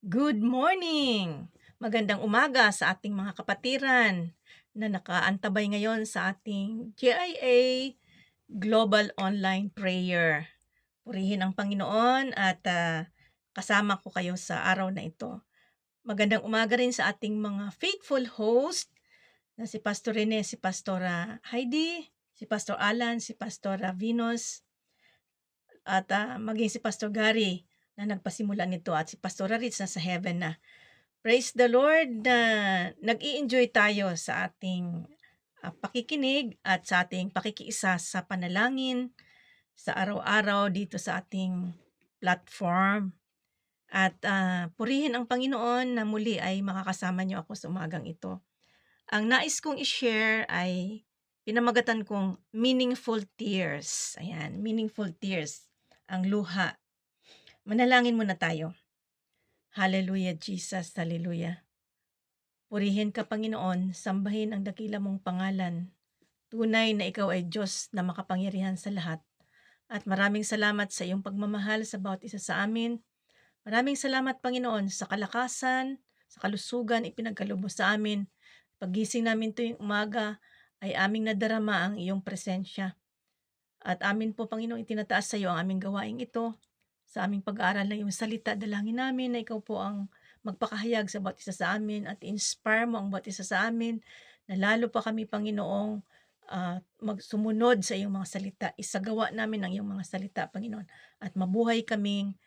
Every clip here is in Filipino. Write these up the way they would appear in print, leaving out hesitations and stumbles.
Good morning! Magandang umaga sa ating mga kapatiran na nakaantabay ngayon sa ating GIA Global Online Prayer. Purihin ang Panginoon at kasama ko kayo sa araw na ito. Magandang umaga rin sa ating mga faithful host na si Pastor Rene, si Pastora Heidi, si Pastor Alan, si Pastora Venus, at maging si Pastor Gary na nagpasimula nito at si Pastora Ritz na sa heaven na. Praise the Lord na nag-i-enjoy tayo sa ating pakikinig at sa ating pakikiisa sa panalangin sa araw-araw dito sa ating platform. At purihin ang Panginoon na muli ay makakasama niyo ako sa umagang ito. Ang nais kong i-share ay pinamagatan kong meaningful tears. Ayan, meaningful tears, ang luha. Manalangin muna tayo. Hallelujah, Jesus, hallelujah. Purihin ka, Panginoon, sambahin ang dakila mong pangalan. Tunay na ikaw ay Diyos na makapangyarihan sa lahat. At maraming salamat sa iyong pagmamahal sa bawat isa sa amin. Maraming salamat, Panginoon, sa kalakasan, sa kalusugan ipinagkaloob mo sa amin. Paggising namin tuwing umaga ay aming nadarama ang iyong presensya. At amin po, Panginoon, itinataas sa iyo ang aming gawaing ito. Sa aming pag-aaral ng iyong salita, dalangin namin na ikaw po ang magpakahayag sa bawat isa sa amin at inspire mo ang bawat isa sa amin na lalo pa kami, Panginoong, magsumunod sa iyong mga salita. Isagawa namin ang iyong mga salita, Panginoon, at mabuhay kaming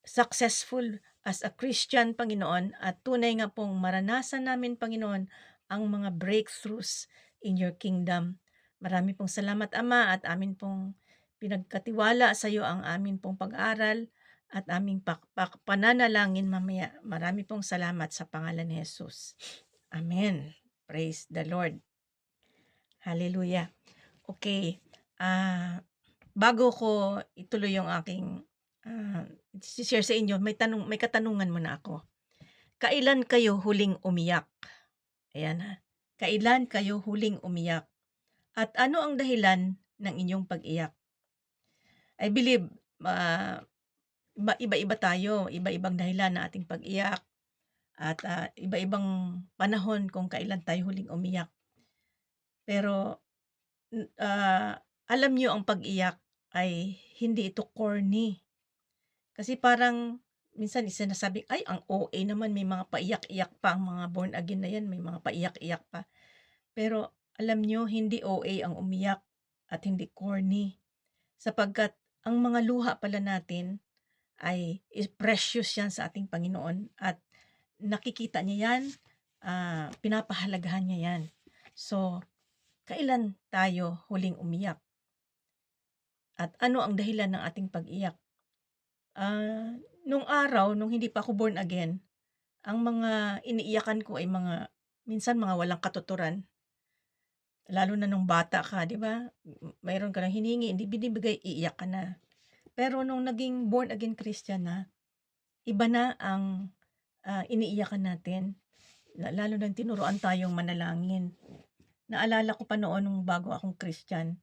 successful as a Christian, Panginoon, at tunay nga pong maranasan namin, Panginoon, ang mga breakthroughs in your kingdom. Marami pong salamat, Ama, at amin pong pinagkatiwala sa iyo ang amin pong pag-aral at aming pananalangin mamaya. Marami pong salamat sa pangalan ni Jesus. Amen. Praise the Lord. Hallelujah. Okay. Bago ko ituloy yung aking share sa inyo, may katanungan muna ako. Kailan kayo huling umiyak? Ayan ha. Kailan kayo huling umiyak? At ano ang dahilan ng inyong pag-iyak? I believe iba-iba tayo, iba-ibang dahilan ng ating pag-iyak at iba-ibang panahon kung kailan tayo huling umiyak. Pero alam niyo ang pag-iyak ay hindi ito corny. Kasi parang minsan sinasabi, "Ay ang OA naman, may mga paiyak-iyak pa ang mga born again na 'yan, may mga paiyak-iyak pa." Pero alam niyo hindi OA ang umiyak at hindi corny, sapagkat ang mga luha pala natin ay precious 'yan sa ating Panginoon at nakikita niya 'yan, pinapahalagahan niya 'yan. So, kailan tayo huling umiyak? At ano ang dahilan ng ating pag-iyak? Nung araw, nung hindi pa ako born again, ang mga iniiyakan ko ay minsan mga walang katuturan. Lalo na nung bata ka, 'di ba? Mayroon ka ng hinihingi, hindi binibigay, iiyak ka na. Pero nung naging born again Christian na, iba na ang iniiyakan natin. Lalo na tinuruan tayong manalangin. Naalala ko pa noon nung bago akong Christian,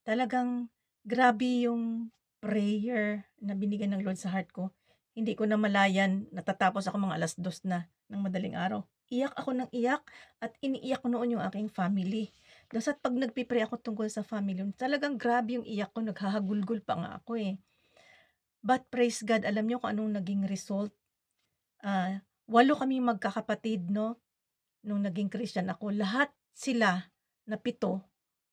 talagang grabe yung prayer na binigay ng Lord sa heart ko. Hindi ko namalayan, natatapos ako mga 2:00 na ng madaling araw. Iyak ako ng iyak at iniiyak ko noon yung aking family. Basta't 'pag nagpe-pray ako tungkol sa family, talagang grabe yung iyak ko, naghahagulgol pa nga ako, eh. But praise God, alam niyo kung anong naging result? 8 kaming magkakapatid 'no, nung naging Christian ako. Lahat sila na 7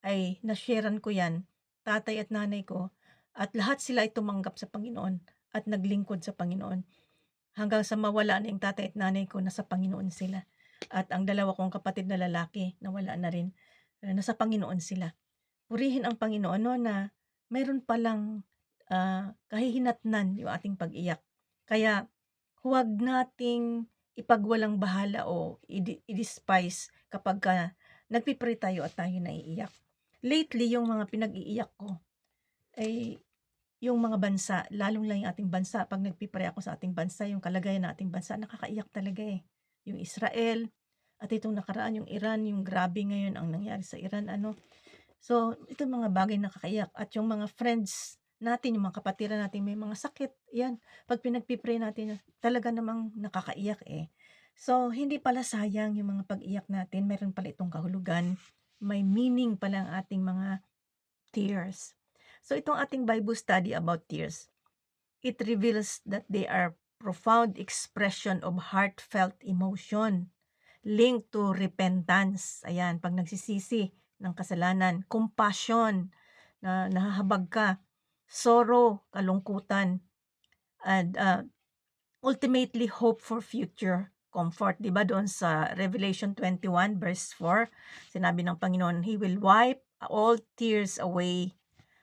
ay na-sharean ko 'yan, tatay at nanay ko, at lahat sila ay tumanggap sa Panginoon at naglingkod sa Panginoon. Hanggang sa mawala na yung tatay at nanay ko, nasa Panginoon sila. At ang 2 kong kapatid na lalaki, nawala na rin, nasa Panginoon sila. Purihin ang Panginoon 'no, na mayroon palang kahihinatnan yung ating pag-iyak. Kaya huwag nating ipagwalang-bahala o i-despise kapagka nagpe-pray tayo at tayo naiiyak. Lately, yung mga pinag-iiyak ko ay yung mga bansa, lalong lang yung ating bansa. 'Pag nagpe-pray ako sa ating bansa, yung kalagayan ng ating bansa, nakakaiyak talaga, eh. Yung Israel at itong nakaraan yung Iran, yung grabe ngayon ang nangyari sa Iran ano. So, itong mga bagay nakakaiyak at yung mga friends natin, yung mga kapatiran natin may mga sakit, yan, 'pag pinagpi-pray natin talaga namang nakakaiyak, eh. So, hindi pala sayang yung mga pag-iyak natin, meron pala itong kahulugan, may meaning pala ang ating mga tears. So, itong ating Bible study about tears, it reveals that they are profound expression of heartfelt emotion linked to repentance. Ayan, 'pag nagsisisi ng kasalanan, compassion, na nahahabag ka, sorrow, kalungkutan, and, ultimately hope for future comfort. 'Di ba doon sa Revelation 21 verse 4, sinabi ng Panginoon, He will wipe all tears away.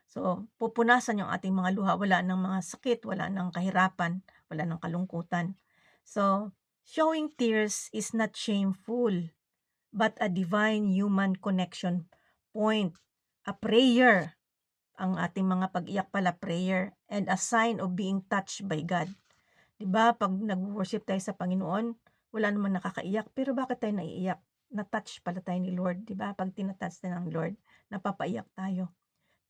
So, pupunasan yung ating mga luha, wala ng mga sakit, wala ng kahirapan, wala ng kalungkutan. So, showing tears is not shameful, but a divine human connection point, a prayer. Ang ating mga pag-iyak pala prayer and a sign of being touched by God. 'Di ba 'pag nag-worship tayo sa Panginoon, wala namang nakakaiyak, pero bakit tayo naiiyak? Na-touch pala tayo ni Lord, 'di ba? 'Pag tina-touch tayo ng Lord, napapaiyak tayo.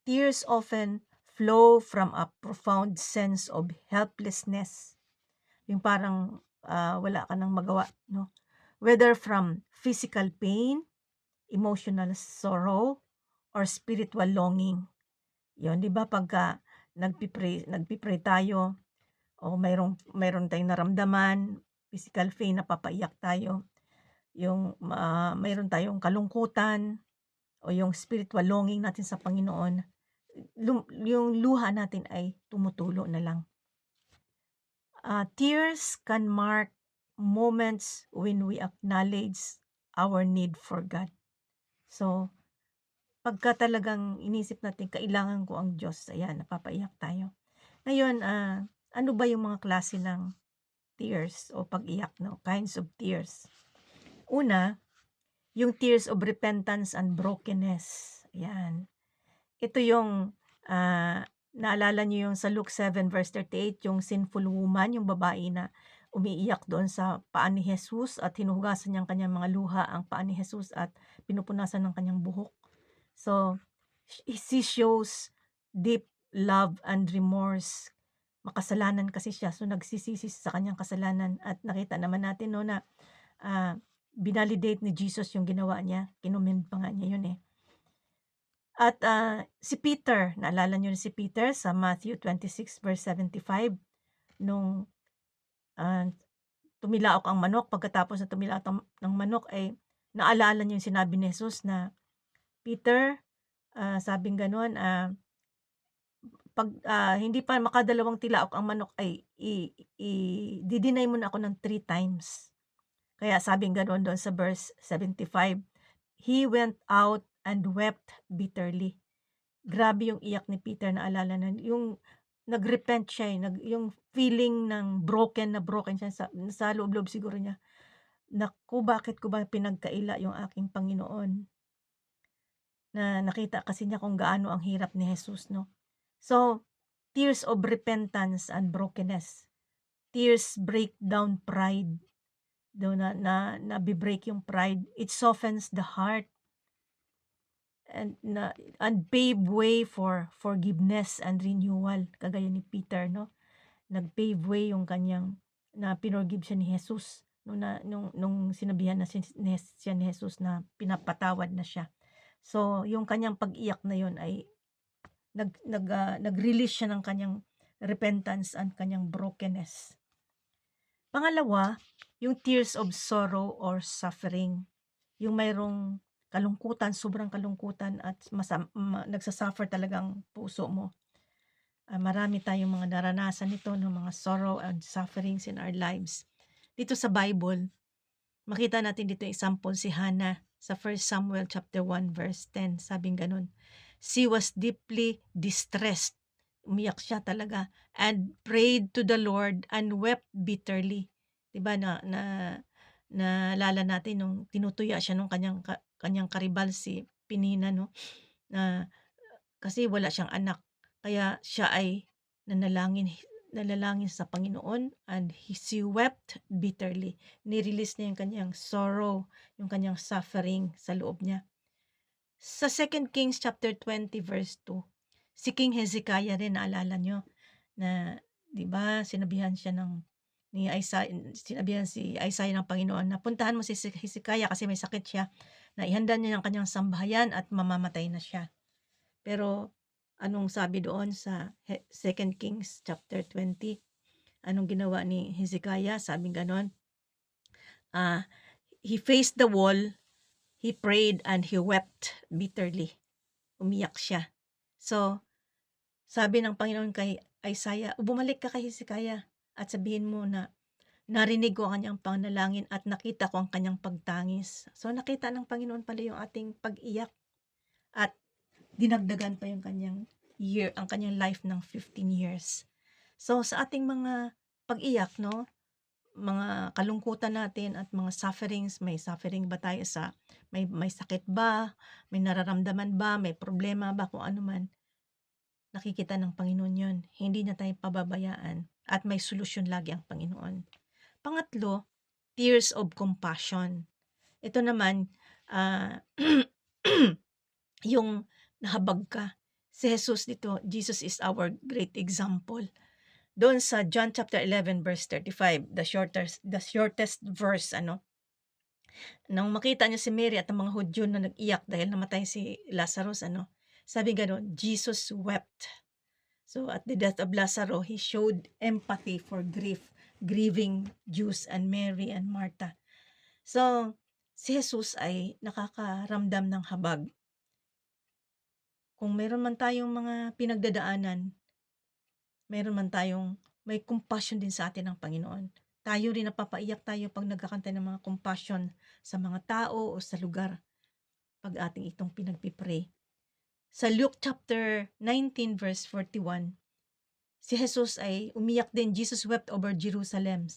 Tears often flow from a profound sense of helplessness. Yung parang, wala ka ng magawa, 'no? Whether from physical pain, emotional sorrow, or spiritual longing. 'Yun, 'di ba pagka nagpi-pray tayo o mayroon tayong naramdaman, physical pain, napapaiyak tayo, yung mayroon tayong kalungkutan o yung spiritual longing natin sa Panginoon, yung luha natin ay tumutulo na lang. Tears can mark moments when we acknowledge our need for God. So, pagka talagang inisip natin kailangan ko ang Diyos, ayan, napapaiyak tayo. Ngayon, ano ba yung mga klase ng tears o pag-iyak, 'no, kinds of tears? Una, yung tears of repentance and brokenness, ayan. Ito yung, naalala niyo yung sa Luke 7 verse 38, yung sinful woman, yung babae na umiiyak doon sa paa ni Jesus at hinuhugasan niyang kanyang mga luha ang paa ni Jesus at pinupunasan ng kanyang buhok. So, she shows deep love and remorse. Makasalanan kasi siya, so nagsisisi sa kanyang kasalanan at nakita naman natin 'no na, binalidate ni Jesus yung ginawa niya, kinomend pa nga niya yun, eh. At, si Peter, naalala niyo si Peter sa Matthew 26 verse 75 nung, ah, tumilaok ang manok, pagkatapos na tumilaok ng manok ay naalala niyo yung sinabi ni Jesus na, "Peter," sabing gano'n, 'pag, hindi pa makadalawang tilaok ang manok ay i-de-deny mo na ako ng 3 times. Kaya sabing gano'n do'n sa verse 75, "He went out and wept bitterly." Grabe yung iyak ni Peter, naalala na yung nag-repent siya, eh, yung feeling ng broken na broken siya sa loob-loob siguro niya. "Naku, bakit ko ba pinagkaila yung aking Panginoon?" Na nakita kasi niya kung gaano ang hirap ni Jesus, 'no. So, tears of repentance and brokenness. Tears break down pride, do nabi-break yung pride. It softens the heart and pave way for forgiveness and renewal, kagaya ni Peter, 'no. Nag-pave way yung kanyang na pinorgive siya ni Jesus nung sinabihan na siya ni Jesus na pinapatawad na siya. So, yung kanyang pag-iyak na yun ay nag-release siya ng kanyang repentance and kanyang brokenness. Pangalawa, yung tears of sorrow or suffering. Yung mayroong kalungkutan, sobrang kalungkutan at nagsa-suffer talaga ang puso mo. Marami tayong mga naranasan nito ng mga sorrow and sufferings in our lives. Dito sa Bible, makita natin dito example si Hannah sa 1 Samuel chapter 1 verse 10, sabing ganun, "She was deeply distressed." Umiyak siya talaga, "and prayed to the Lord and wept bitterly." 'Di ba naalala natin nung tinutuya siya nung kanyang karibal si Penina, 'no, na kasi wala siyang anak. Kaya siya ay nanalangin nanalangin sa Panginoon and she wept bitterly. Ni-release niya yung kanyang sorrow, yung kanyang suffering sa loob niya. Sa 2 Kings chapter 20 verse 2, Si King Hezekiah rin, naalala nyo na, di ba, sinabihan si Isaiah ng Panginoon na puntahan mo si Hezekiah kasi may sakit siya, na ihanda niya ang kanyang sambahayan at mamamatay na siya. Pero anong sabi doon sa 2 Kings chapter 20? Anong ginawa ni Hezekiah? Sabi ganon, he faced the wall, he prayed, and he wept bitterly. Umiyak siya. So, sabi ng Panginoon kay Isaiah, bumalik ka kay Hezekiah at sabihin mo na narinig ko ang kanyang panalangin at nakita ko ang kanyang pagtangis. So, nakita ng Panginoon pala yung ating pag-iyak at dinagdagan pa yung kanyang ang kanyang life ng 15 years. So, sa ating mga pag-iyak, no, mga kalungkutan natin at mga sufferings, may suffering ba tayo may sakit ba, may nararamdaman ba, may problema ba, kung ano man, nakikita ng Panginoon yun. Hindi niya tayo pababayaan at may solusyon lagi ang Panginoon. Pangatlo, tears of compassion. Ito naman, yung nahabag ka. Si Jesus dito, Jesus is our great example. Doon sa John chapter 11 verse 35, the shortest verse, nang makita niya si Mary at ang mga Hudyo na nag-iyak dahil namatay si Lazarus, sabi gano'n, Jesus wept. So at the death of Lazarus, he showed empathy for grieving Jews and Mary and Martha. So si Jesus ay nakakaramdam ng habag. Kung meron man tayong mga pinagdadaanan, meron man tayong may compassion din sa atin ng Panginoon. Tayo rin napapaiyak tayo pag nagkakanta ng mga compassion sa mga tao o sa lugar pag ating itong pinagpipray. Sa Luke chapter 19 verse 41, si Jesus ay umiyak din. Jesus wept over Jerusalem,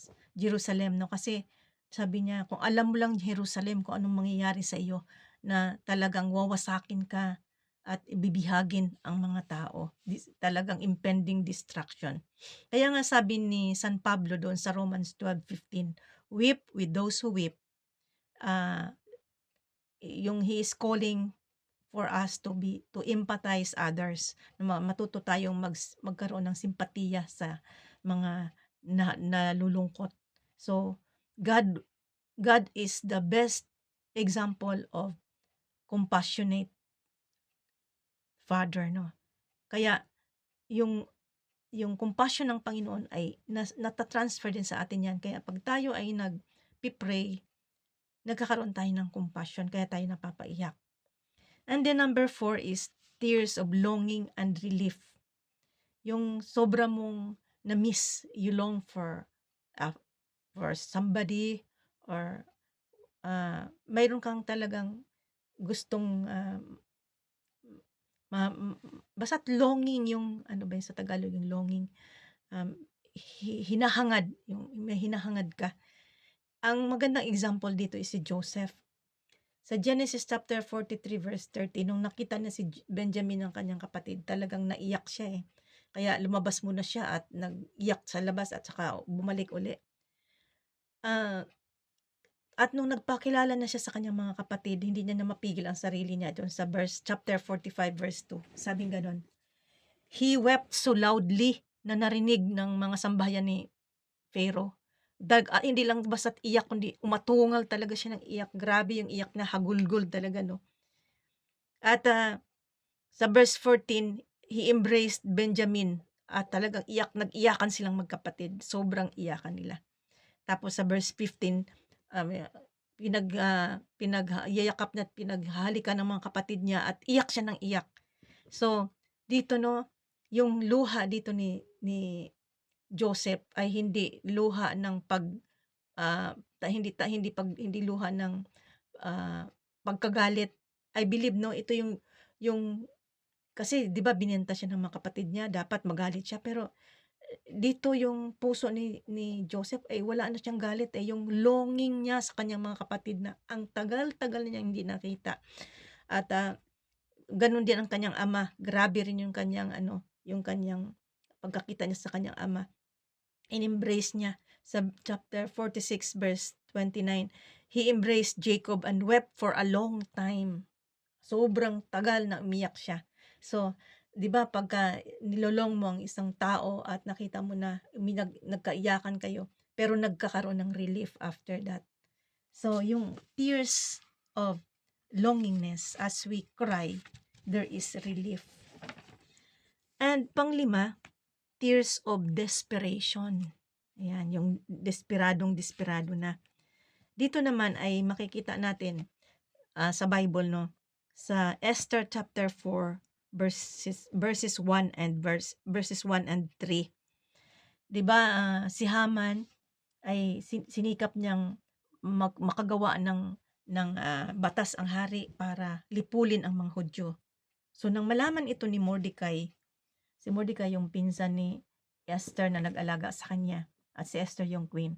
no? Kasi sabi niya, kung alam mo lang Jerusalem, kung anong mangyayari sa iyo, na talagang wawasakin ka at ibibihagin ang mga tao. Talagang impending destruction. Kaya nga sabi ni San Pablo doon sa Romans 12:15, weep with those who weep. Yung he is calling for us to empathize others. Matuto tayong magkaroon ng simpatiya sa mga nalulungkot. So, God is the best example of compassionate Father, no? Kaya yung compassion ng Panginoon ay natatransfer din sa atin yan. Kaya pag tayo ay nagpipray, nagkakaroon tayo ng compassion, kaya tayo napapaiyak. And then number 4 is tears of longing and relief. Yung sobra mong na-miss, you long for somebody, or mayroon kang talagang gustong basta't longing, yung ano ba yun sa Tagalog, yung longing, hinahangad, yung may hinahangad ka. Ang magandang example dito is si Joseph. Sa Genesis chapter 43 verse 30, nung nakita niya si Benjamin ng kanyang kapatid, talagang naiyak siya eh. Kaya lumabas muna siya at nag-iyak sa labas at saka bumalik uli. At nung nagpakilala na siya sa kanyang mga kapatid, hindi niya na mapigil ang sarili niya doon sa chapter 45 verse 2. Sabing ganon, he wept so loudly na narinig ng mga sambahayan ni Pharaoh. Hindi lang basta't iyak, kundi umatungal talaga siya ng iyak. Grabe yung iyak na hagulgol talaga, no? At sa verse 14, he embraced Benjamin at talagang nag-iyakan silang magkapatid. Sobrang iyakan nila. Tapos sa verse 15, pinagyayakap niya at pinaghalikan ng mga kapatid niya at iyak siya ng iyak. So, dito, no, yung luha dito ni Joseph ay hindi luha ng hindi luha ng pagkagalit. I believe, no, ito yung kasi 'di ba binenta siya ng mga kapatid niya, dapat magalit siya, pero dito yung puso ni Joseph ay wala na siyang galit, yung longing niya sa kanyang mga kapatid na ang tagal-tagal niya hindi nakita. At ganun din ang kanyang ama. Grabe rin yung kanyang pagkakita niya sa kanyang ama. In-embrace niya sa chapter 46 verse 29. He embraced Jacob and wept for a long time. Sobrang tagal na umiyak siya. So, 'Di ba pagka nilolong mo ang isang tao at nakita mo na nagkaiyakan kayo, pero nagkakaroon ng relief after that. So, yung tears of longingness as we cry, there is relief. And panglima, tears of desperation. Ayan, yung desperado na. Dito naman ay makikita natin sa Bible, no, sa Esther chapter 4 verses 1 and verses 1 and 3. 'Di ba si Haman ay sinikap niyang makagawa ng batas ang hari para lipulin ang mga Hudyo. So nang malaman ito ni Mordecai, si Mordecai yung pinsan ni Esther na nag-alaga sa kanya at si Esther yung queen.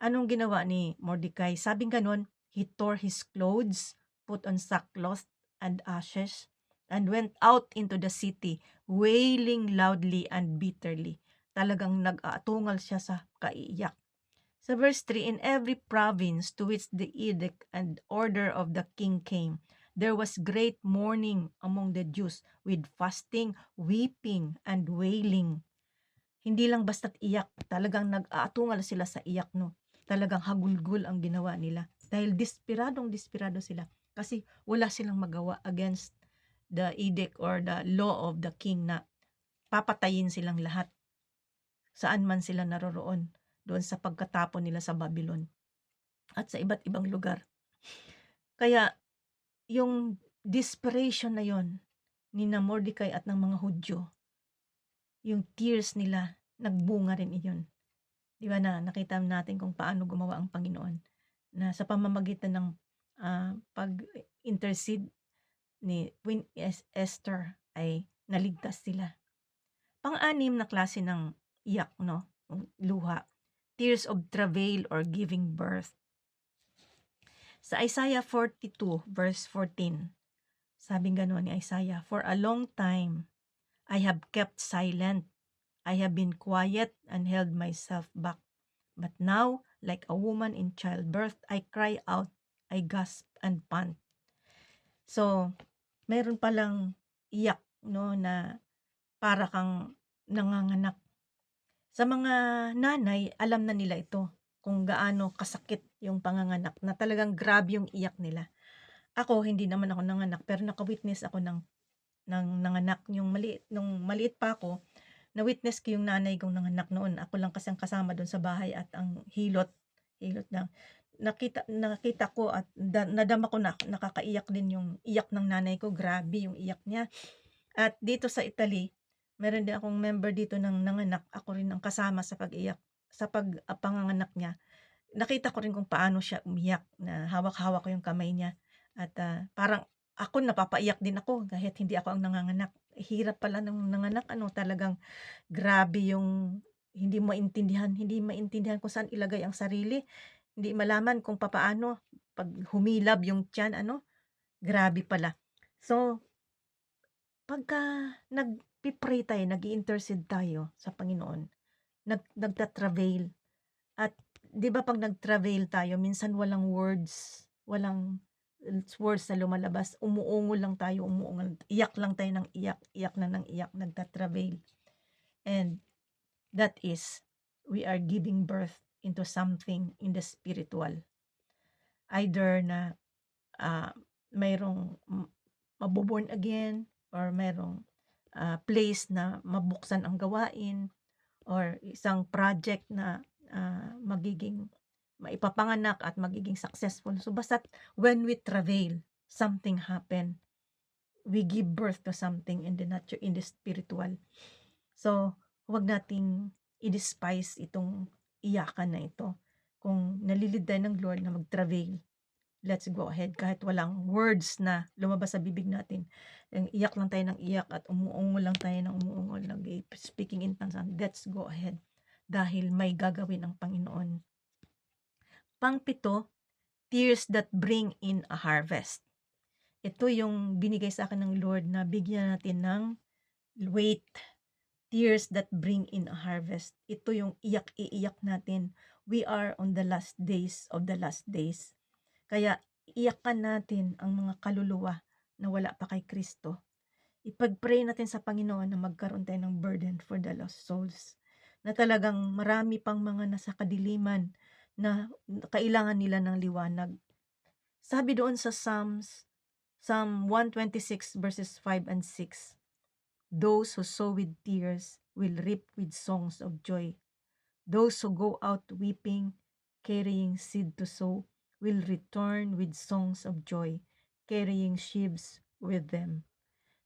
Anong ginawa ni Mordecai? Sabing ganon, he tore his clothes, put on sackcloth and ashes, and went out into the city, wailing loudly and bitterly. Talagang nag-aatungal siya sa kaiyak. Sa verse 3, in every province to which the edict and order of the king came, there was great mourning among the Jews with fasting, weeping, and wailing. Hindi lang basta't iyak, talagang nag-aatungal sila sa iyak, no? Talagang hagulgul ang ginawa nila. Dahil desperado sila. Kasi wala silang magawa against the edict or the law of the king na papatayin silang lahat. Saan man sila naroroon, doon sa pagkatapon nila sa Babylon at sa iba't ibang lugar. Kaya yung desperation na yon ni na Mordecai at ng mga Hudyo, yung tears nila, nagbunga rin iyon. Di ba na nakita natin kung paano gumawa ang Panginoon na sa pamamagitan ng pag-intercede ni Queen Esther ay naligtas sila. Pang-anim na klase ng iyak, no? Luha. Tears of travail or giving birth. Sa Isaiah 42 verse 14, sabing gano'n ni Isaiah, for a long time I have kept silent. I have been quiet and held myself back. But now, like a woman in childbirth, I cry out, I gasp and pant. So, meron palang iyak, no, na para kang nanganganak. Sa mga nanay, alam na nila ito kung gaano kasakit yung panganganak, na talagang grabe yung iyak nila. Ako, hindi naman ako nanganak, pero naka-witness ako ng nanganak. Nung maliit pa ako, na-witness ko yung nanay kong nanganak noon. Ako lang kasi ang kasama doon sa bahay at ang hilot na nakita ko at nadama ko na nakakaiyak din yung iyak ng nanay ko. Grabe yung iyak niya. At dito sa Italy, meron din akong member dito ng nanganak. Ako rin ang kasama sa pag-iyak, sa panganganak niya. Nakita ko rin kung paano siya umiyak, na hawak-hawak ko yung kamay niya. At parang ako napapaiyak din ako kahit hindi ako ang nanganganak. Hirap pala ng nanganak, talagang grabe yung hindi maintindihan kung saan ilagay ang sarili. Hindi malaman kung papaano 'pag humilab yung tiyan, grabe pala. So, pagka nagpi-pray tayo, nag-i-intercede tayo sa Panginoon, nagta-travail, at 'di ba 'pag nag-travail tayo minsan walang walang words na lumalabas, umuungol lang tayo, iyak lang tayo ng iyak, iyak na ng iyak, nagta-travail. And that is, we are giving birth into something in the spiritual. Either na mayroong maboborn again, or mayroong place na mabuksan ang gawain, or isang project na magiging maipapanganak at magiging successful. So basta when we travail, something happen. We give birth to something in the nature, in the spiritual. So, huwag nating i-despise itong iyakan na ito. Kung nalilid tayo ng Lord na mag-travail, let's go ahead. Kahit walang words na lumabas sa bibig natin, iyak lang tayo ng iyak at umuungol lang tayo ng umuungol, speaking in tongues, let's go ahead. Dahil may gagawin ang Panginoon. Pang-pito, tears that bring in a harvest. Ito yung binigay sa akin ng Lord na bigyan natin ng weight. Tears that bring in a harvest. Ito yung iiyak natin. We are on the last days of the last days. Kaya iyakan natin ang mga kaluluwa na wala pa kay Kristo. Ipag-pray natin sa Panginoon na magkaroon tayo ng burden for the lost souls, na talagang marami pang mga nasa kadiliman na kailangan nila ng liwanag. Sabi doon sa Psalm 126 verses 5 and 6, "Those who sow with tears will reap with songs of joy. Those who go out weeping, carrying seed to sow, will return with songs of joy, carrying sheaves with them."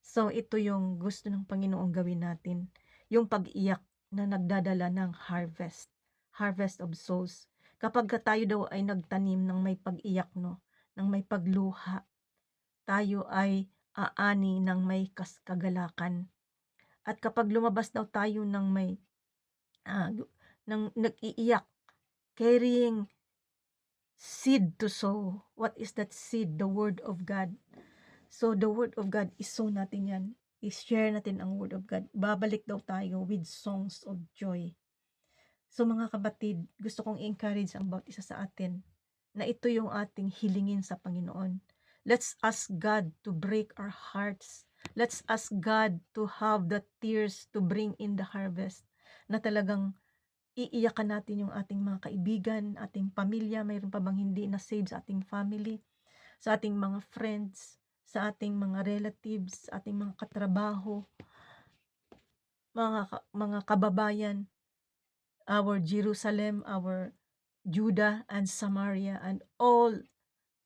So, ito yung gusto ng Panginoong gawin natin, yung pag-iyak na nagdadala ng harvest, harvest of souls. Kapag tayo daw ay nagtanim ng may pag-iyak, no, ng may pagluha, tayo ay aani ng may kagalakan. At kapag lumabas daw tayo ng may ng nag-iiyak, carrying seed to sow. What is that seed? The Word of God. So, the Word of God, isow natin yan. I-share natin ang Word of God. Babalik daw tayo with songs of joy. So, mga kapatid, gusto kong i-encourage ang bawat isa sa atin na ito yung ating hilingin sa Panginoon. Let's ask God to break our hearts. Let's ask God to have the tears to bring in the harvest. Na talagang iiyakan natin yung ating mga kaibigan, ating pamilya, mayroon pa bang hindi na save sa ating family, sa ating mga friends, sa ating mga relatives, sa ating mga katrabaho, mga kababayan, our Jerusalem, our Judah and Samaria, and all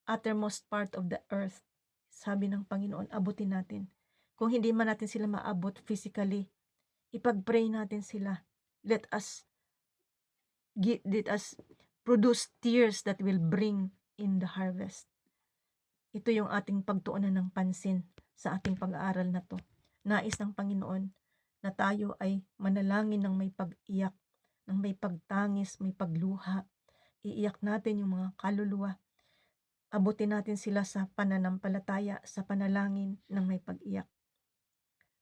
uttermost part of the earth. Sabi ng Panginoon, abutin natin. Kung hindi man natin sila maabot physically, ipag-pray natin sila. Let us produce tears that will bring in the harvest. Ito yung ating pagtuunan ng pansin sa ating pag-aaral na to. Nais ng Panginoon na tayo ay manalangin ng may pag-iyak, ng may pagtangis, may pagluha. Iiyak natin yung mga kaluluwa. Abutin natin sila sa pananampalataya, sa panalangin ng may pag-iyak.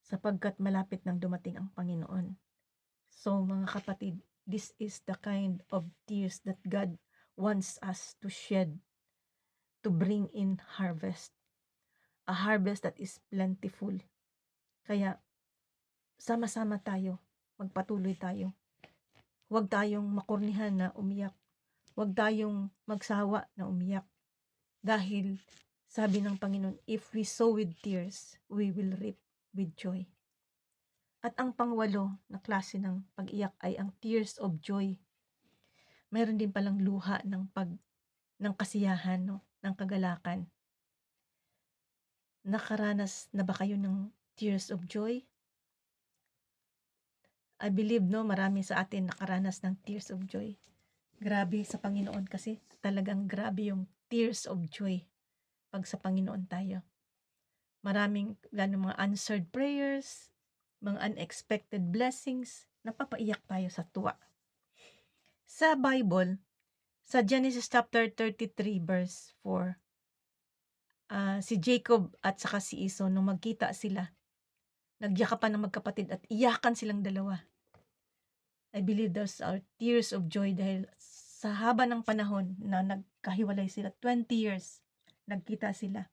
Sapagkat malapit nang dumating ang Panginoon. So mga kapatid, this is the kind of tears that God wants us to shed to bring in harvest. A harvest that is plentiful. Kaya sama-sama tayo, magpatuloy tayo. Huwag tayong makurnihan na umiyak. Huwag tayong magsawa na umiyak. Dahil sabi ng Panginoon, if we sow with tears, we will reap with joy. At ang pangwalo na klase ng pag-iyak ay ang tears of joy. Mayroon din palang luha ng kasiyahan, no? Ng kagalakan. Nakaranas na ba kayo ng tears of joy? I believe, no, marami sa atin nakaranas ng tears of joy. Grabe sa Panginoon kasi talagang grabe yung tears of joy pag sa Panginoon tayo. Maraming mga answered prayers, mga unexpected blessings, napapaiyak tayo sa tuwa. Sa Bible, sa Genesis chapter 33 verse 4, si Jacob at saka si Esau nung magkita sila, nagyakapan ng magkapatid at iyakan silang dalawa. I believe those are tears of joy dahil sa haba ng panahon na nagkahiwalay sila, 20 years, nagkita sila.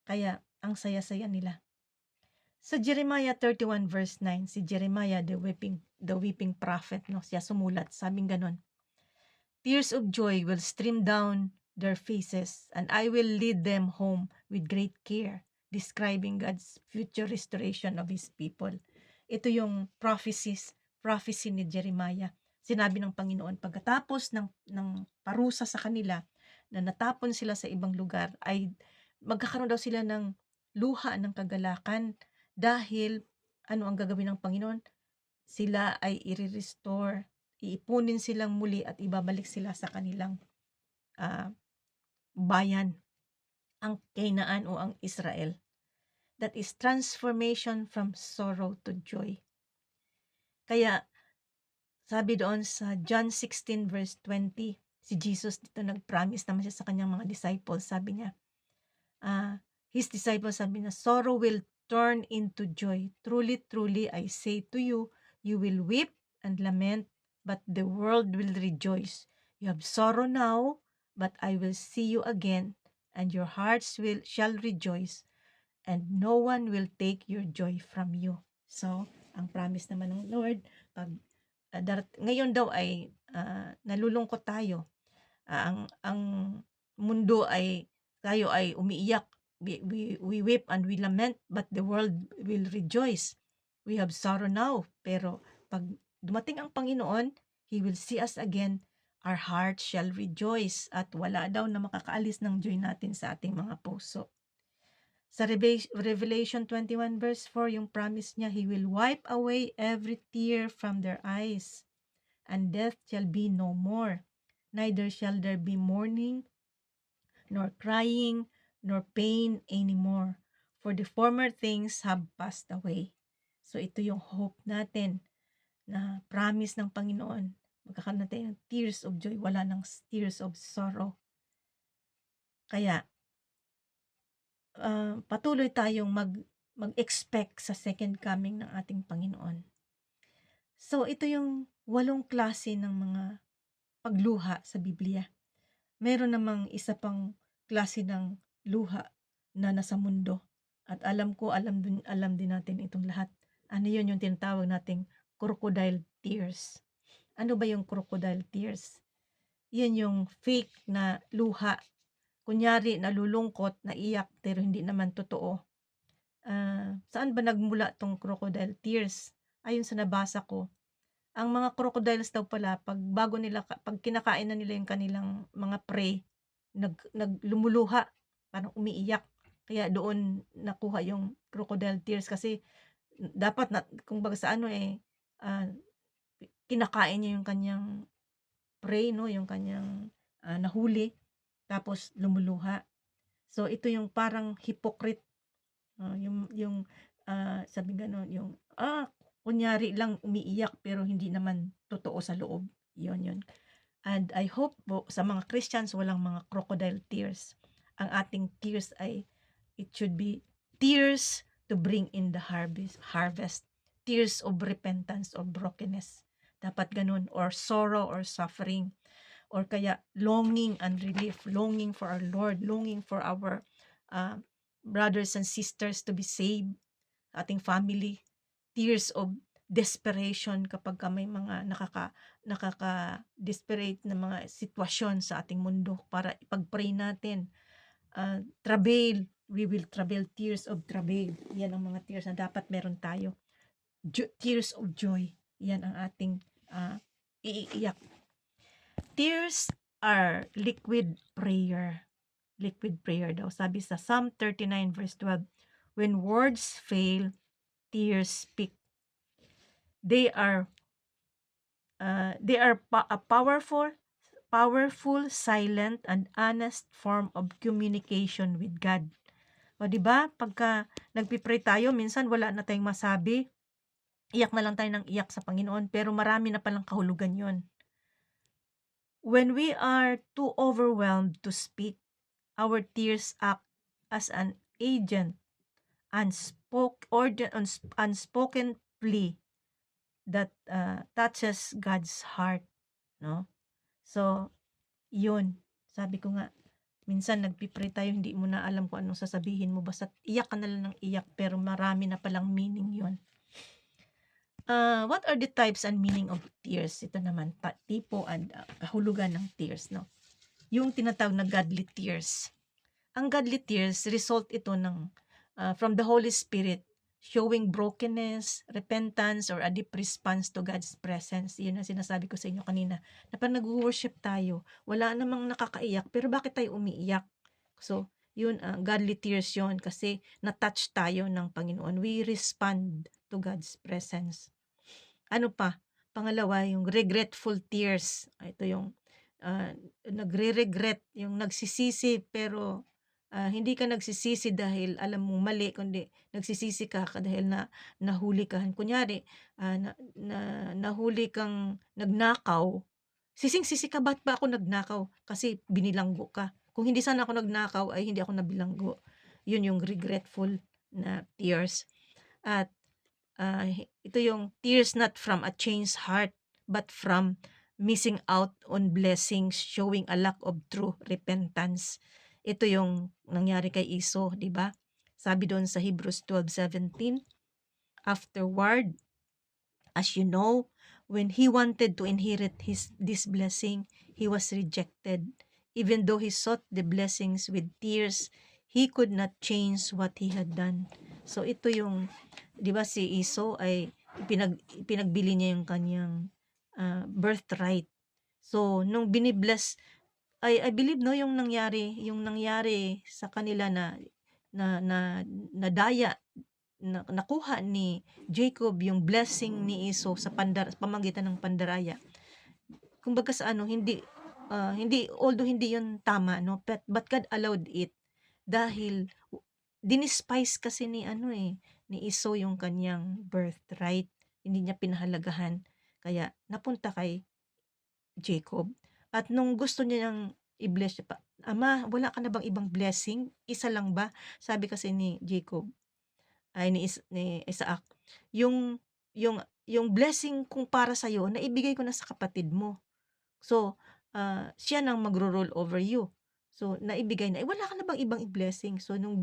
Kaya ang saya-saya nila. Sa Jeremiah 31 verse 9, si Jeremiah, the weeping prophet, no, siya sumulat, sabing ganon, "Tears of joy will stream down their faces, and I will lead them home with great care," describing God's future restoration of His people. Ito yung prophecy ni Jeremiah. Sinabi ng Panginoon, pagkatapos ng parusa sa kanila, na natapon sila sa ibang lugar, ay magkakaroon daw sila ng luha ng kagalakan dahil ano ang gagawin ng Panginoon? Sila ay i-restore, iipunin silang muli at ibabalik sila sa kanilang bayan, ang Canaan o ang Israel. That is transformation from sorrow to joy. Kaya sabi doon sa John 16 verse 20, si Jesus dito nag-promise naman siya sa kanyang mga disciples. Sabi niya, His disciples, sabi niya, sorrow will turn into joy. Truly, truly, I say to you, you will weep and lament, but the world will rejoice. You have sorrow now, but I will see you again, and your hearts shall rejoice, and no one will take your joy from you. So, ang promise naman ng Lord, pag ngayon daw ay nalulungkot tayo. Ang mundo ay tayo ay umiiyak. We weep and we lament, but the world will rejoice. We have sorrow now, pero pag dumating ang Panginoon, He will see us again. Our heart shall rejoice, at wala daw na makakaalis ng joy natin sa ating mga puso. Sa Revelation 21 verse 4, yung promise niya, He will wipe away every tear from their eyes, and death shall be no more. Neither shall there be mourning, nor crying, nor pain anymore, for the former things have passed away. So ito yung hope natin, na promise ng Panginoon. Magkakaroon natin ng tears of joy, wala ng tears of sorrow. Kaya, patuloy tayong mag-expect sa second coming ng ating Panginoon. So, ito yung 8 klase ng mga pagluha sa Biblia. Meron namang isa pang klase ng luha na nasa mundo. At alam din natin itong lahat. Ano yun yung tinatawag nating crocodile tears. Ano ba yung crocodile tears? Yan yung fake na luha. Kunyari, nalulungkot, naiyak, pero hindi naman totoo. Saan ba nagmula tong crocodile tears? Ayon sa nabasa ko, ang mga crocodiles daw pala, pag kinakain na nila yung kanilang mga prey, lumuluha, parang umiiyak. Kaya doon nakuha yung crocodile tears, kasi dapat kumbaga sa kinakain niya yung kanyang prey, no, yung kanyang nahuli, tapos lumuluha. So ito yung parang hypocrite, yung sabi gano'n, yung kunyari lang umiiyak pero hindi naman totoo sa loob. Yun. And I hope po sa mga Christians walang mga crocodile tears. Ang ating tears ay it should be tears to bring in the harvest. Tears of repentance or brokenness. Dapat ganun, or sorrow or suffering, or kaya longing and relief, longing for our Lord, longing for our brothers and sisters to be saved, ating family, tears of desperation kapag may mga nakaka-desperate na mga sitwasyon sa ating mundo para ipag-pray natin. Travail, we will travail, tears of travail. Yan ang mga tears na dapat meron tayo. Tears of joy, yan ang ating iiyak. Tears are liquid prayer. Liquid prayer daw. Sabi sa Psalm 39 verse 12, when words fail, tears speak. They are a powerful, silent, and honest form of communication with God. O di ba? Pagka nagpipray tayo, minsan wala na tayong masabi. Iyak na lang tayo ng iyak sa Panginoon, pero marami na palang kahulugan 'yon. When we are too overwhelmed to speak, our tears act as an agent, unspoken plea that touches God's heart, no? So, yun. Sabi ko nga, minsan nagpipray tayo, hindi mo na alam kung anong sasabihin mo, basta iyak ka na lang ng iyak, pero marami na palang meaning yun. What are the types and meaning of tears? Ito naman, tipo and kahulugan ng tears, no? Yung tinatawag na godly tears. Ang godly tears, result ito ng from the Holy Spirit, showing brokenness, repentance, or a deep response to God's presence. Yun ang sinasabi ko sa inyo kanina, na pag nag-worship tayo, wala namang nakakaiyak, pero bakit tayo umiiyak? So, yun, godly tears yun, kasi na-touch tayo ng Panginoon. We respond to God's presence. Ano pa? Pangalawa, yung regretful tears. Ito yung nagre-regret, yung nagsisisi, pero hindi ka nagsisisi dahil alam mong mali, kundi nagsisisi ka dahil nahuli ka. Kunyari, nahuli kang nagnakaw, sising-sisi ka, ba't ba ako nagnakaw? Kasi binilanggo ka. Kung hindi sana ako nagnakaw, ay hindi ako nabilanggo. Yun yung regretful na tears. At ito yung tears not from a changed heart, but from missing out on blessings, showing a lack of true repentance. Ito yung nangyari kay Esau, di ba? Sabi doon sa Hebrews 12:17, afterward, as you know, when he wanted to inherit this blessing, he was rejected. Even though he sought the blessings with tears, he could not change what he had done. So ito yung, 'di ba, si Esau ay pinagbili niya yung kanyang birthright. So nung binibless, I believe, no, yung nangyari sa kanila na nadaya, nakuha ni Jacob yung blessing ni Esau sa pamagitan ng pandaraya. Kumbaga sa ano, hindi, although hindi yun tama, no, but God allowed it dahil dinispice kasi ni Esau yung kanyang birthright. Hindi niya pinahalagahan. Kaya napunta kay Jacob. At nung gusto niyang i-bless siya pa, "Ama, wala ka na bang ibang blessing? Isa lang ba?" Sabi kasi ni Jacob, ay ni Isaac, "Yung yung blessing kong para sa'yo naibigay ko na sa kapatid mo. So, siya nang magro-rule over you. So, naibigay na. Eh, wala ka na bang ibang blessing?" So, nung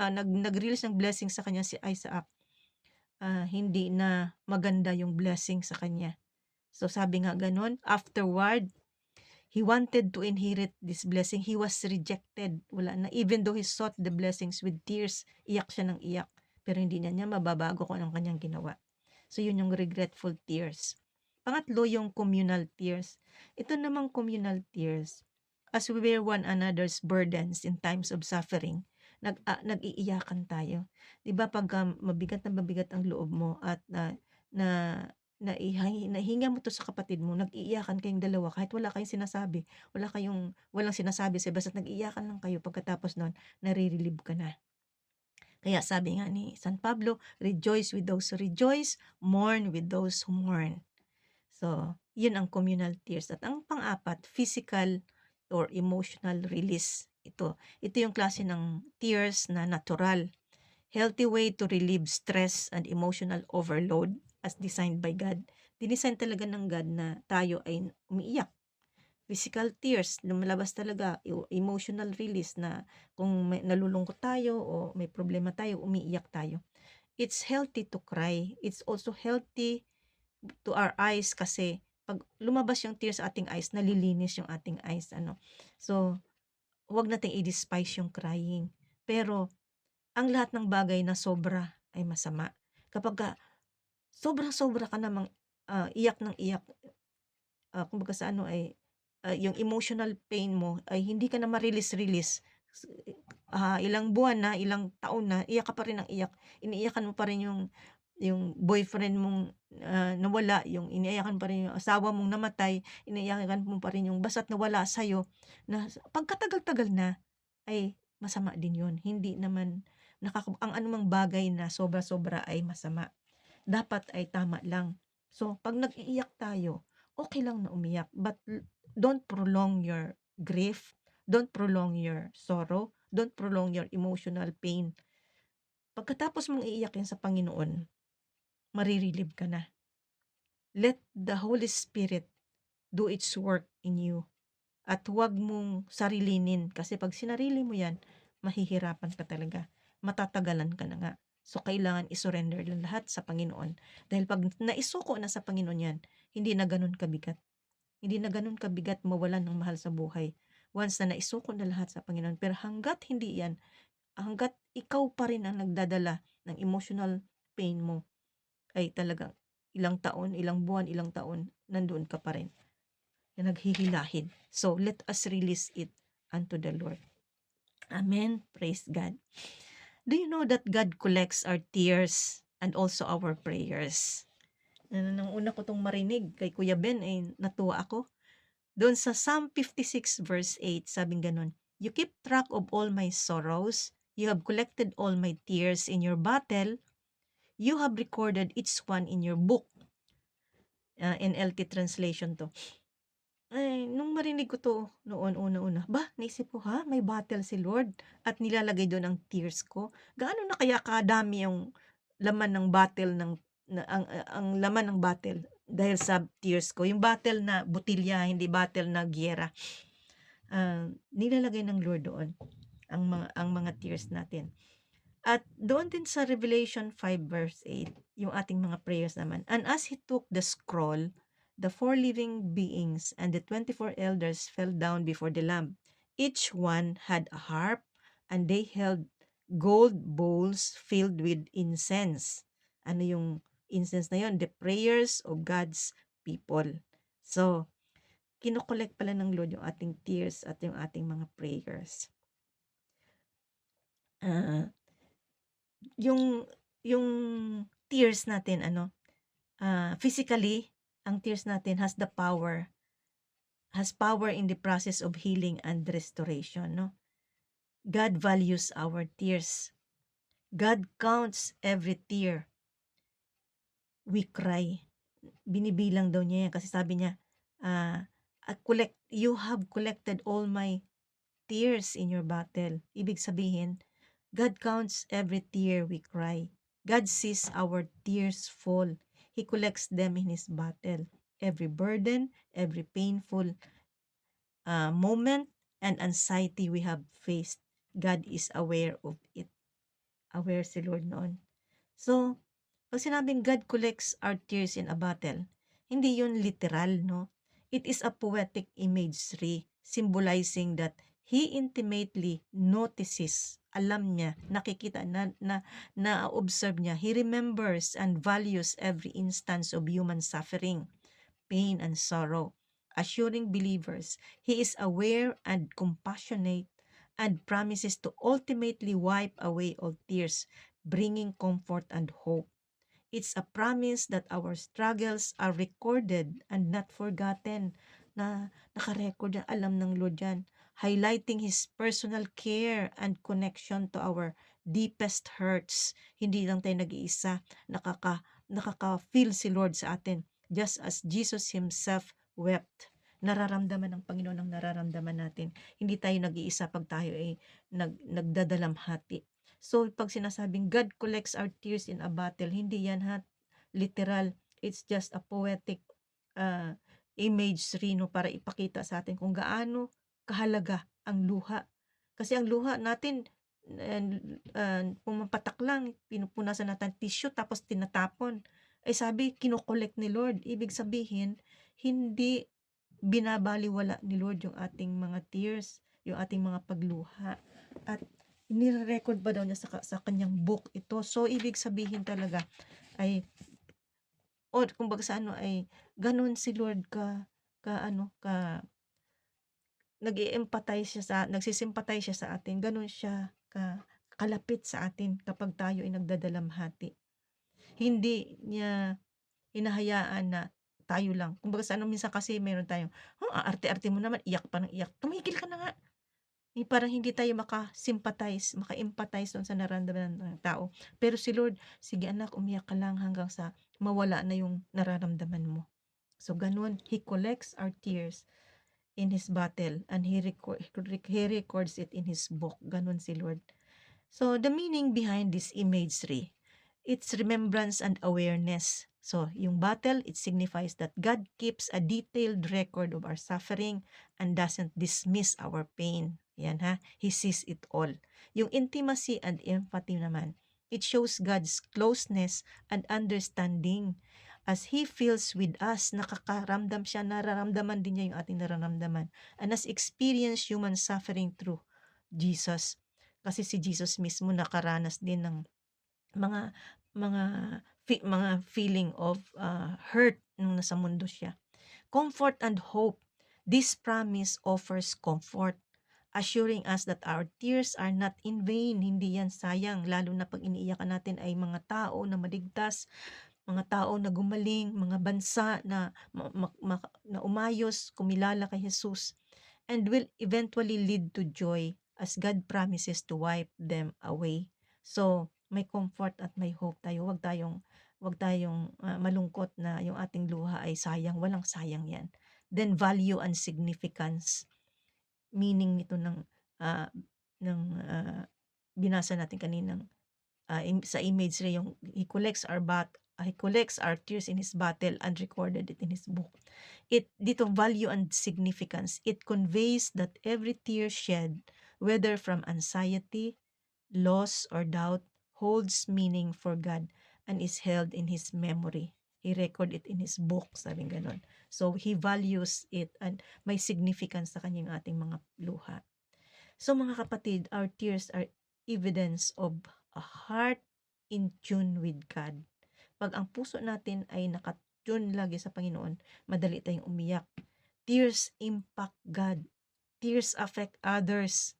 nag-release ng blessing sa kanya si Isaac, hindi na maganda yung blessing sa kanya. So, sabi nga gano'n, afterward, he wanted to inherit this blessing. He was rejected. Wala na. Even though he sought the blessings with tears, iyak siya ng iyak. Pero hindi niya mababago kung anong kanyang ginawa. So, yun yung regretful tears. Pangatlo, yung communal tears. Ito namang communal tears, as we bear one another's burdens in times of suffering, nag-iiyakan tayo. 'Di ba pag mabigat na mabigat ang loob mo at na nahinga mo 'to sa kapatid mo, nag-iiyakan kayong dalawa kahit wala kayong sinasabi, walang sinasabi sa'yo, basta't nag-iiyakan lang kayo, pagkatapos nun nare-relieve ka na. Kaya sabi nga ni San Pablo, "Rejoice with those who rejoice, mourn with those who mourn." So, yun ang communal tears. At ang pang-apat, physical or emotional release. Ito yung klase ng tears na natural. Healthy way to relieve stress and emotional overload as designed by God. Dinisign talaga ng God na tayo ay umiiyak. Physical tears, lumalabas talaga, emotional release na kung nalulungkot tayo o may problema tayo, umiiyak tayo. It's healthy to cry. It's also healthy to our eyes kasi pag lumabas yung tears sa ating eyes, nalilinis yung ating eyes. So, huwag nating i-despise yung crying. Pero, ang lahat ng bagay na sobra ay masama. Kapag sobrang-sobra ka namang iyak ng iyak, kumbaga sa ay yung emotional pain mo ay hindi ka na ma-release-release. Ilang buwan na, ilang taon na, iyak ka pa rin ng iyak. Iniiyakan mo pa rin yung boyfriend mong nawala, yung iniiyakan pa rin yung asawa mong namatay, iniiyakan mo pa rin yung basta't nawala sa'yo, na pagkatagal-tagal na, ay masama din yun. Hindi naman ang anumang bagay na sobra-sobra ay masama. Dapat ay tama lang. So, pag nag-iiyak tayo, okay lang na umiyak, but don't prolong your grief, don't prolong your sorrow, don't prolong your emotional pain. Pagkatapos mong iiyakin sa Panginoon, marirelieve ka na. Let the Holy Spirit do its work in you. At huwag mong sarilinin kasi pag sinarili mo yan, mahihirapan ka talaga. Matatagalan ka na nga. So, kailangan isurrender yung lahat sa Panginoon. Dahil pag naisuko na sa Panginoon yan, hindi na ganun kabigat. Hindi na ganun kabigat mawalan ng mahal sa buhay. Once na naisuko na lahat sa Panginoon. Pero hanggat hindi yan, hanggat ikaw pa rin ang nagdadala ng emotional pain mo, ay talagang ilang taon, ilang buwan, ilang taon, nandoon ka pa rin. Na naghihilahin. So, let us release it unto the Lord. Amen. Praise God. Do you know that God collects our tears and also our prayers? Nang una ko tong marinig kay Kuya Ben, ay natuwa ako. Doon sa Psalm 56 verse 8, sabing ganun, "You keep track of all my sorrows. You have collected all my tears in your bottle. You have recorded each one in your book." NLT translation to. Ay, nung marinig ko 'to noon una-una, naisip ko, may bottle si Lord at nilalagay doon ang tears ko. Gaano na kaya kadami yung laman ng bottle ang laman ng bottle dahil sa tears ko. Yung bottle na botilya, hindi bottle na giyera. Nilalagay ng Lord doon. ang mga tears natin. At doon din sa Revelation 5 verse 8, yung ating mga prayers naman. And as he took the scroll, the four living beings and the 24 elders fell down before the Lamb. Each one had a harp, and they held gold bowls filled with incense. Ano yung incense na yun? The prayers of God's people. So, kinokollect pala ng Lord yung ating tears at yung ating mga prayers. Ah, yung yung tears natin physically, ang tears natin has power in the process of healing and restoration, no? God values our tears. God counts every tear we cry. Binibilang daw niya yan kasi sabi niya, you have collected all my tears in your battle. Ibig sabihin, God counts every tear we cry. God sees our tears fall. He collects them in His battle. Every burden, every painful moment and anxiety we have faced, God is aware of it. Aware si Lord noon. So, pag sinabing God collects our tears in a battle, hindi yun literal, no? It is a poetic imagery symbolizing that He intimately notices, alam niya, nakikita, na-observe niya, He remembers and values every instance of human suffering, pain, and sorrow, assuring believers He is aware and compassionate and promises to ultimately wipe away all tears, bringing comfort and hope. It's a promise that our struggles are recorded and not forgotten. Na nakarecord yan, alam ng Lord yan. Highlighting His personal care and connection to our deepest hurts. Hindi lang tayo nag-iisa. Nakaka-feel si Lord sa atin. Just as Jesus Himself wept. Nararamdaman ng Panginoon ang nararamdaman natin. Hindi tayo nag-iisa pag tayo ay nagdadalamhati. So, pag sinasabing God collects our tears in a battle, hindi yan literal. It's just a poetic imagery, no, para ipakita sa atin kung gaano kahalaga ang luha. Kasi ang luha natin, pumapatak lang, pinupunasan natin tissue tapos tinatapon. Ay sabi, kinokollect ni Lord. Ibig sabihin, hindi binabaliwala ni Lord yung ating mga tears, yung ating mga pagluha. At nire-record pa daw niya sa kanyang book ito. So, ibig sabihin talaga ay, kumbaga sa ay, ganun si Lord nagsisimpathize siya sa atin. Ganun siya kalapit sa atin kapag tayo ay nagdadalamhati. Hindi niya hinahayaan na tayo lang. Kumbaga sa minsan kasi meron tayong, arte-arte mo naman, iyak pa ng iyak. Tumigil ka na nga. Parang hindi tayo maka-empathize doon sa nararamdaman ng tao. Pero si Lord, sige anak, umiyak ka lang hanggang sa mawala na yung nararamdaman mo. So ganun, He collects our tears in His battle and He records it in His book. Ganun si Lord. So the meaning behind this imagery, it's remembrance and awareness. So yung battle, it signifies that God keeps a detailed record of our suffering and doesn't dismiss our pain. Yan He sees it all. Yung intimacy and empathy naman, it shows God's closeness and understanding. As He feels with us, nakakaramdam siya, nararamdaman din niya yung ating nararamdaman. And has experienced human suffering through Jesus. Kasi si Jesus mismo nakaranas din ng mga mga feeling of hurt nung nasa mundo siya. Comfort and hope. This promise offers comfort, assuring us that our tears are not in vain. Hindi yan sayang, lalo na pag iniiyakan natin ay mga tao na maligtas, mga tao na gumaling, mga bansa na umayos, kumilala kay Jesus, and will eventually lead to joy as God promises to wipe them away. So, may comfort at may hope tayo. Wag tayong malungkot na yung ating luha ay sayang. Walang sayang yan. Then, value and significance. Meaning nito ng binasa natin kaninang sa imagery, yung He collects our tears in His battle and recorded it in His book. Dito value and significance, it conveys that every tear shed whether from anxiety, loss, or doubt, holds meaning for God and is held in His memory. He record it in His book, sabi ganon. So, He values it and may significance sa kanyang ating mga luha. So, mga kapatid, our tears are evidence of a heart in tune with God. Pag ang puso natin ay nakatune lagi sa Panginoon, madali tayong umiyak. Tears impact God. Tears affect others.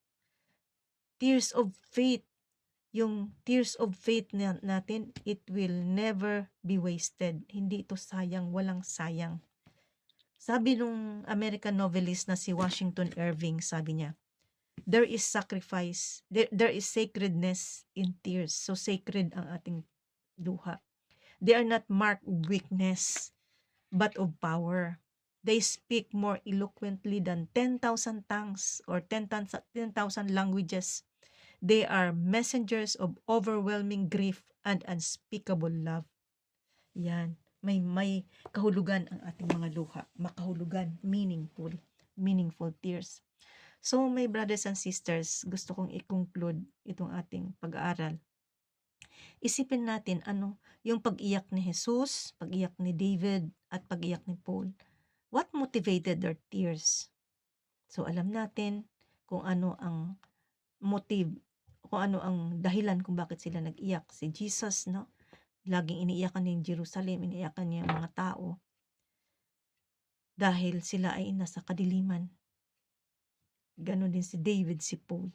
Tears of faith. Yung tears of faith natin, it will never be wasted. Hindi ito sayang, walang sayang. Sabi nung American novelist na si Washington Irving, sabi niya, there is sacrifice, there is sacredness in tears. So sacred ang ating luha. They are not marked of weakness, but of power. They speak more eloquently than 10,000 tongues or 10,000 languages. They are messengers of overwhelming grief and unspeakable love. Yan. May kahulugan ang ating mga luha. Makahulugan, meaningful tears. So, my brothers and sisters, gusto kong i-conclude itong ating pag-aaral. Isipin natin yung pag-iyak ni Jesus, pag-iyak ni David, at pag-iyak ni Paul. What motivated their tears? So, alam natin kung ano ang motive, kung ano ang dahilan kung bakit sila nag-iyak. Si Jesus, no? Laging iniiyakan niya yung Jerusalem, iniiyakan niya yung mga tao dahil sila ay nasa kadiliman. Ganon din si David, si Paul.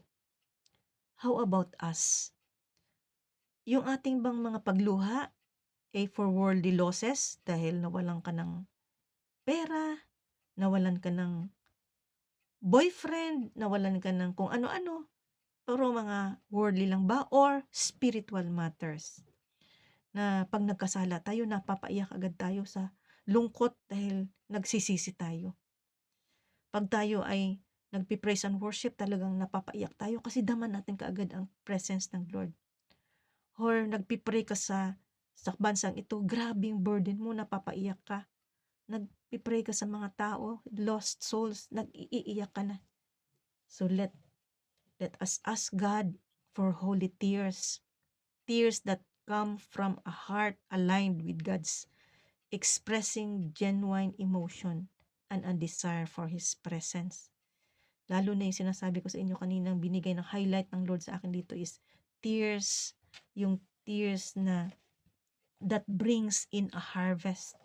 How about us? Yung ating bang mga pagluha ay for worldly losses dahil nawalan ka ng pera, nawalan ka ng boyfriend, nawalan ka ng kung ano-ano, pero mga worldly lang ba or spiritual matters? Na pag nagkasala tayo, napapaiyak agad tayo sa lungkot dahil nagsisisi tayo. Pag tayo ay nagpipraise and worship, talagang napapaiyak tayo kasi daman natin kaagad ang presence ng Lord. Or nagpipray ka sa bansang ito, grabing burden mo, napapaiyak ka. Nagpipray ka sa mga tao, lost souls, nag-iiyak ka na. So let us ask God for holy tears. Tears that come from a heart aligned with God's, expressing genuine emotion and a desire for His presence. Lalo na yung sinasabi ko sa inyo kaninang binigay ng highlight ng Lord sa akin dito is tears, yung tears na that brings in a harvest.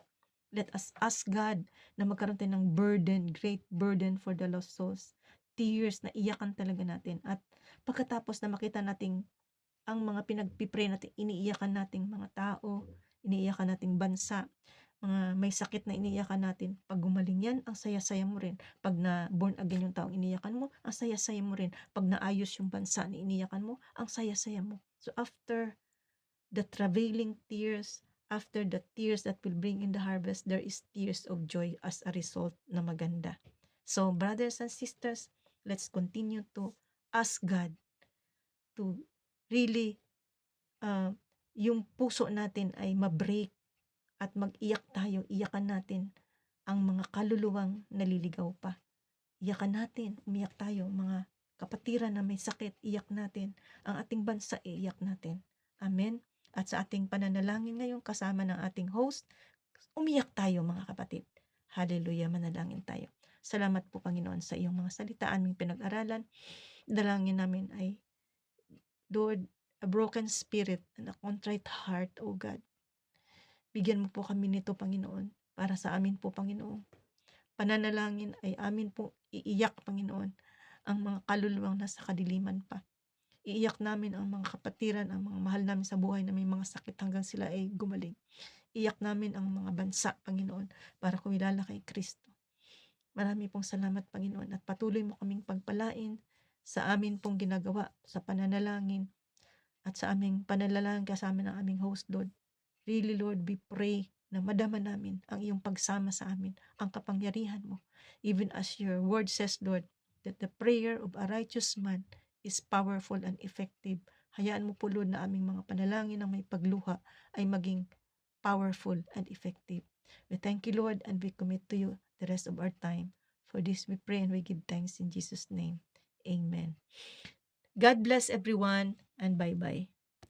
Let us ask God na magkaroon tayo ng burden, great burden for the lost souls. Tears na iyakan talaga natin. At pagkatapos na makita nating ang mga pinagpipray natin, iniiyakan nating mga tao, iniiyakan nating bansa, mga may sakit na iniiyakan natin. Pag gumaling yan, ang saya-saya mo rin. Pag na born again yung taong iniiyakan mo, ang saya-saya mo rin. Pag naayos yung bansa na iniiyakan mo, ang saya-saya mo. So after the travailing tears, after the tears that will bring in the harvest, there is tears of joy as a result na maganda. So brothers and sisters, let's continue to ask God to really yung puso natin ay ma-break at mag-iyak tayo, iyakan natin ang mga kaluluwang naliligaw pa. Iyakan natin, umiyak tayo, mga kapatiran na may sakit, iyak natin. Ang ating bansa, iyak natin. Amen? At sa ating pananalangin ngayon, kasama ng ating host, umiyak tayo mga kapatid. Hallelujah, manalangin tayo. Salamat po Panginoon sa iyong mga salita, aming pinag-aralan. Dalangin namin ay, Lord, a broken spirit and a contrite heart, O God. Bigyan mo po kami nito, Panginoon, para sa amin po, Panginoon. Pananalangin ay amin po iiyak, Panginoon, ang mga kaluluwang nasa kadiliman pa. Iiyak namin ang mga kapatiran, ang mga mahal namin sa buhay na may mga sakit hanggang sila ay gumaling. Iiyak namin ang mga bansa, Panginoon, para kumilala kay Kristo. Marami pong salamat, Panginoon, at patuloy mo kaming pagpalain sa amin pong ginagawa sa pananalangin at sa aming pananalangin kasama ng aming host, Lord. Really, Lord, we pray na madama namin ang iyong pagsama sa amin, ang kapangyarihan mo. Even as your word says, Lord, that the prayer of a righteous man is powerful and effective. Hayaan mo po, Lord, na aming mga panalangin ng may pagluha ay maging powerful and effective. We thank you, Lord, and we commit to you the rest of our time. For this we pray and we give thanks in Jesus' name. Amen. God bless everyone and bye-bye.